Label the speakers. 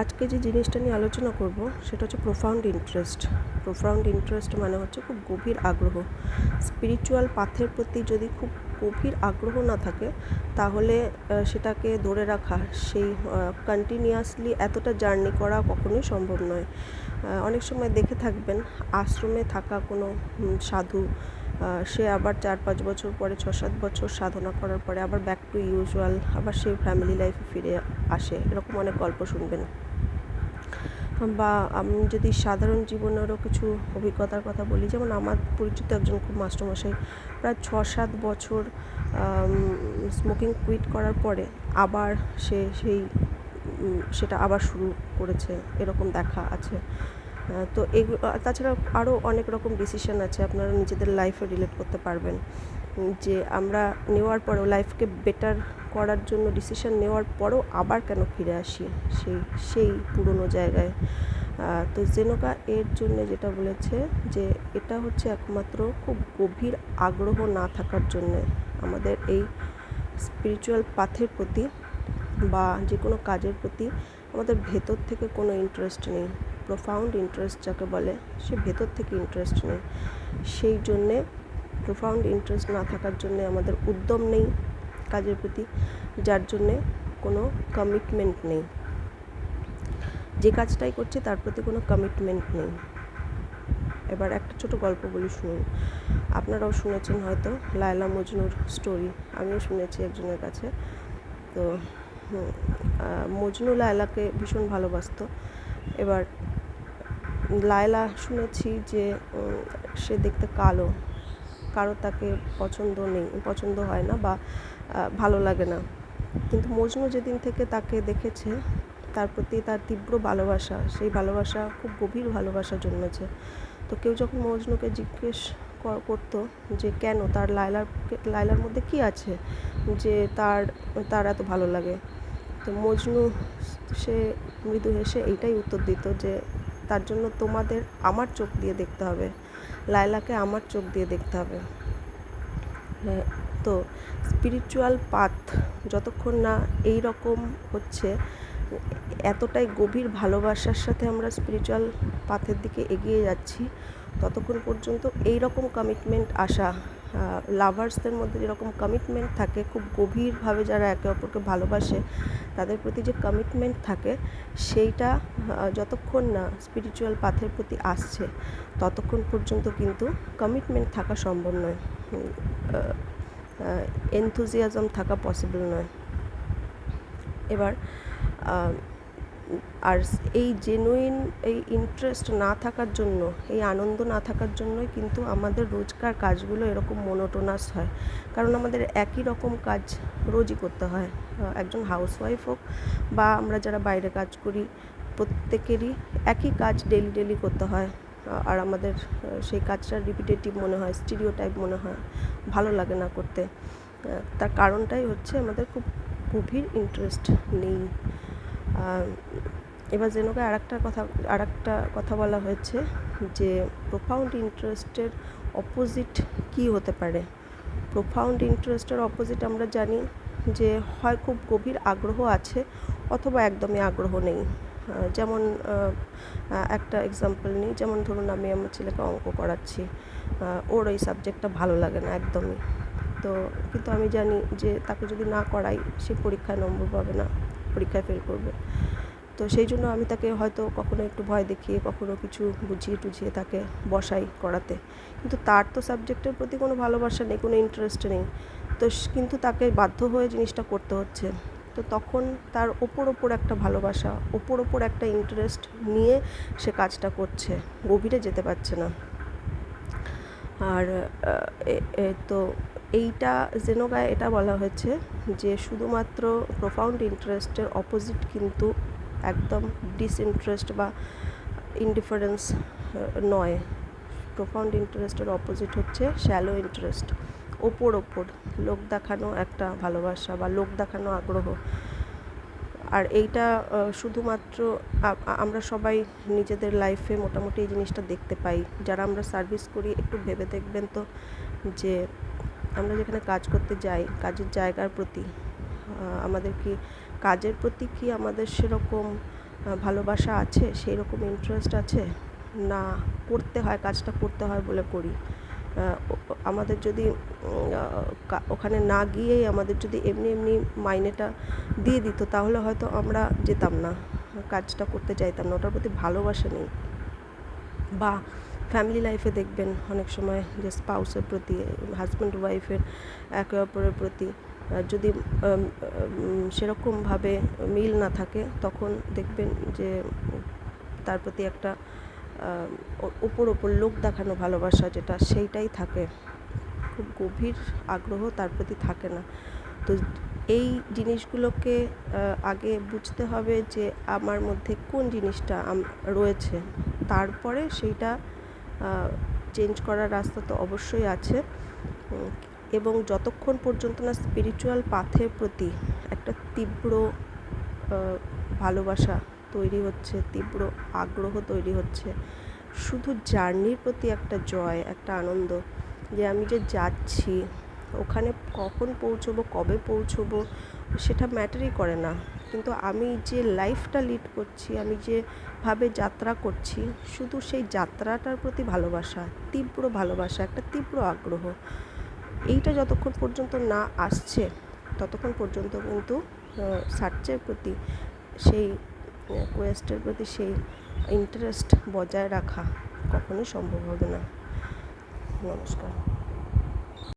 Speaker 1: আজকে যে জিনিসটা নিয়ে আলোচনা করব সেটা হচ্ছে প্রোফাউন্ড ইন্টারেস্ট। প্রোফাউন্ড ইন্টারেস্ট মানে হচ্ছে খুব গভীর আগ্রহ। স্পিরিচুয়াল পাথের প্রতি যদি খুব গভীর আগ্রহ না থাকে তাহলে সেটাকে ধরে রাখা, সেই কন্টিনিউয়াসলি এতটা জার্নি করা কখনোই সম্ভব নয়। অনেক সময় দেখে থাকবেন আশ্রমে থাকা কোনো সাধু, সে আবার 4-5 বছর পরে, 6-7 বছর সাধনা করার পরে আবার ব্যাক টু ইউজুয়াল, আবার সে ফ্যামিলি লাইফে ফিরে আসে। এরকম অনেক গল্প শুনবেন। বা আমি যদি সাধারণ জীবনেরও কিছু অভিজ্ঞতার কথা বলি, যেমন আমার পরিচিত একজন খুব মাস্টারমশাই প্রায় 6-7 বছর স্মোকিং কুইট করার পরে আবার সেটা আবার শুরু করেছে, এরকম দেখা আছে। তো তাছাড়া আরও অনেক রকম ডিসিশন আছে, আপনারা নিজেদের লাইফে রিলেট করতে পারবেন যে আমরা নেওয়ার পরেও লাইফকে বেটার করার জন্য ডিসিশন নেওয়ার পরেও আবার কেন ফিরে আসি সেই পুরনো জায়গায়। তো জেনোকা এর জন্য যেটা বলেছে যে এটা হচ্ছে একমাত্র খুব গভীর আগ্রহ না থাকার জন্যে, আমাদের এই স্পিরিচুয়াল পাথের প্রতি বা যে কোনো কাজের প্রতি আমাদের ভেতর থেকে কোনো ইন্টারেস্ট নেই। প্রোফাউন্ড ইন্টারেস্ট যাকে বলে, সে ভেতর থেকে ইন্টারেস্ট নেই। সেই জন্যে প্রোফাউন্ড ইন্টারেস্ট না থাকার জন্যে আমাদের উদ্যম নেই কাজের প্রতি, যার জন্যে কোনো কমিটমেন্ট নেই। যে কাজটাই করছি তার প্রতি কোনো কমিটমেন্ট নেই। এবার একটা ছোটো গল্প বলি, শুনুন। আপনারাও শুনেছেন হয়তো লায়লা মজনুর স্টোরি, আমিও শুনেছি একজনের কাছে। তো মজনু লায়লাকে ভীষণ ভালোবাসত। এবার লায়লা শুনেছি যে সে দেখতে কালো, কারো তাকে পছন্দ হয় না বা ভালো লাগে না। কিন্তু মজনু যেদিন থেকে তাকে দেখেছে, তার প্রতি তার তীব্র ভালোবাসা, সেই ভালোবাসা খুব গভীর ভালোবাসা জন্মেছে। তো কেউ যখন মজনুকে জিজ্ঞেস করতো যে কেন, তার লায়লার মধ্যে কি আছে যে তার এত ভালো লাগে, তো মজনু সে মৃদু হেসে এইটাই উত্তর দিত যে তার জন্য তোমাদের আমার চোখ দিয়ে দেখতে হবে, লায়লাকে আমার চোখ দিয়ে দেখতে হবে। তো স্পিরিচুয়াল পাথ যতক্ষণ না এই রকম হচ্ছে, এতটাই গভীর ভালোবাসার সাথে আমরা স্পিরিচুয়াল পাথের দিকে এগিয়ে যাচ্ছি, ততক্ষণ পর্যন্ত এই রকম কমিটমেন্ট আসা, লাভার্সদের মধ্যে যেরকম কমিটমেন্ট থাকে, খুব গভীরভাবে যারা একে অপরকে ভালোবাসে তাদের প্রতি যে কমিটমেন্ট থাকে, সেইটা যতক্ষণ না স্পিরিচুয়াল পাথের প্রতি আসছে ততক্ষণ পর্যন্ত কিন্তু কমিটমেন্ট থাকা সম্ভব নয়, এনথুজিয়াজম থাকা পসিবল নয়। এবার আর এই জেনুইন এই ইন্টারেস্ট না থাকার জন্য, এই আনন্দ না থাকার জন্যই কিন্তু আমাদের রোজকার কাজগুলো এরকম মোনোটোনাস হয়। কারণ আমাদের একই রকম কাজ রোজই করতে হয়, একজন হাউসওয়াইফ হোক বা আমরা যারা বাইরে কাজ করি, প্রত্যেকেরই একই কাজ ডেলি করতে হয়। আর আমাদের সেই কাজটা রিপিটেটিভ মনে হয়, স্টিরিওটাইপ মনে হয়, ভালো লাগে না করতে। তার কারণটাই হচ্ছে আমাদের খুব গভীর ইন্টারেস্ট নেই। এবার জেনোকে আরেকটা কথা বলা হয়েছে যে প্রোফাউন্ড ইন্টারেস্টের অপোজিট কী হতে পারে। প্রোফাউন্ড ইন্টারেস্টের অপোজিট আমরা জানি যে হয় খুব গভীর আগ্রহ আছে অথবা একদমই আগ্রহ নেই। যেমন একটা এক্সাম্পল নিই, যেমন ধরুন আমি আমার ছেলেকে অঙ্ক করাচ্ছি, ওর এই সাবজেক্টটা ভালো লাগে না একদমই। তো কিন্তু আমি জানি যে তাকে যদি না করাই সে পরীক্ষায় নম্বর পাবে না, পরীক্ষায় ফেল করবে। তো সেই জন্য আমি তাকে হয়তো কখনো একটু ভয় দেখিয়ে, কখনো কিছু বুঝিয়ে টুঝিয়ে তাকে বসাই করাতে, কিন্তু তার তো সাবজেক্টের প্রতি কোনো ভালোবাসা নেই, কোনো ইন্টারেস্ট নেই। তো কিন্তু তাকে বাধ্য হয়ে জিনিসটা করতে হচ্ছে। তো তখন তার ওপর একটা ভালোবাসা, ওপর একটা ইন্টারেস্ট নিয়ে সে কাজটা করছে, গভীরে যেতে পারছে না। আর তো এইটা জেনোগায় এটা বলা হয়েছে যে শুধুমাত্র প্রোফাউন্ড ইন্টারেস্টের অপোজিট কিন্তু একদম ডিসইন্টারেস্ট বা ইনডিফারেন্স নয়। প্রোফাউন্ড ইন্টারেস্টের অপোজিট হচ্ছে শ্যালো ইন্টারেস্ট, ওপর লোক দেখানো একটা ভালোবাসা বা লোক দেখানো আগ্রহ। আর এইটা শুধুমাত্র আমরা সবাই নিজেদের লাইফে মোটামুটি এই জিনিসটা দেখতে পাই। যারা আমরা সার্ভিস করি একটু ভেবে দেখবেন তো যে আমরা যেখানে কাজ করতে যাই, কাজের জায়গার প্রতি আমাদের কি, কাজের প্রতি কি আমাদের সেরকম ভালোবাসা আছে, সেই রকম ইন্টারেস্ট আছে, না করতে হয়, কাজটা করতে হয় বলে করি। আমাদের যদি ওখানে না গিয়েই আমাদের যদি এমনি এমনি মাইনেটা দিয়ে দিত, তাহলে হয়তো আমরা যেতাম না, কাজটা করতে চাইতাম না, ওটার প্রতি ভালোবাসা নেই। বা ফ্যামিলি লাইফে দেখবেন অনেক সময় যে স্পাউসের প্রতি, হাজব্যান্ড ওয়াইফের একে অপরের প্রতি যদি সেরকমভাবে মিল না থাকে, তখন দেখবেন যে তার প্রতি একটা ওপর লোক দেখানো ভালোবাসা যেটা, সেইটাই থাকে, খুব গভীর আগ্রহ তার প্রতি থাকে না। তো এই জিনিসগুলোকে আগে বুঝতে হবে যে আমার মধ্যে কোন জিনিসটা রয়েছে, তারপরে সেইটা চেঞ্জ করার রাস্তা তো অবশ্যই আছে। এবং যতক্ষণ পর্যন্ত না স্পিরিচুয়াল পাথের প্রতি একটা তীব্র ভালোবাসা তৈরি হচ্ছে, তীব্র আগ্রহ তৈরি হচ্ছে, শুধু জার্নির প্রতি একটা জয়, একটা আনন্দ, যে আমি যে যাচ্ছি ওখানে কখন পৌঁছবো, কবে পৌঁছবো, সেটা ম্যাটারই করে না, কিন্তু আমি যে লাইফটা লিড করছি, আমি যেভাবে যাত্রা করছি, শুধু সেই যাত্রাটার প্রতি ভালোবাসা, তীব্র ভালোবাসা, একটা তীব্র আগ্রহ, এইটা যতক্ষণ পর্যন্ত না আসছে ততক্ষণ পর্যন্ত কিন্তু সার্চের প্রতি, সেই কোয়েস্টের প্রতি সেই ইন্টারেস্ট বজায় রাখা কখনোই সম্ভব হবে না। নমস্কার।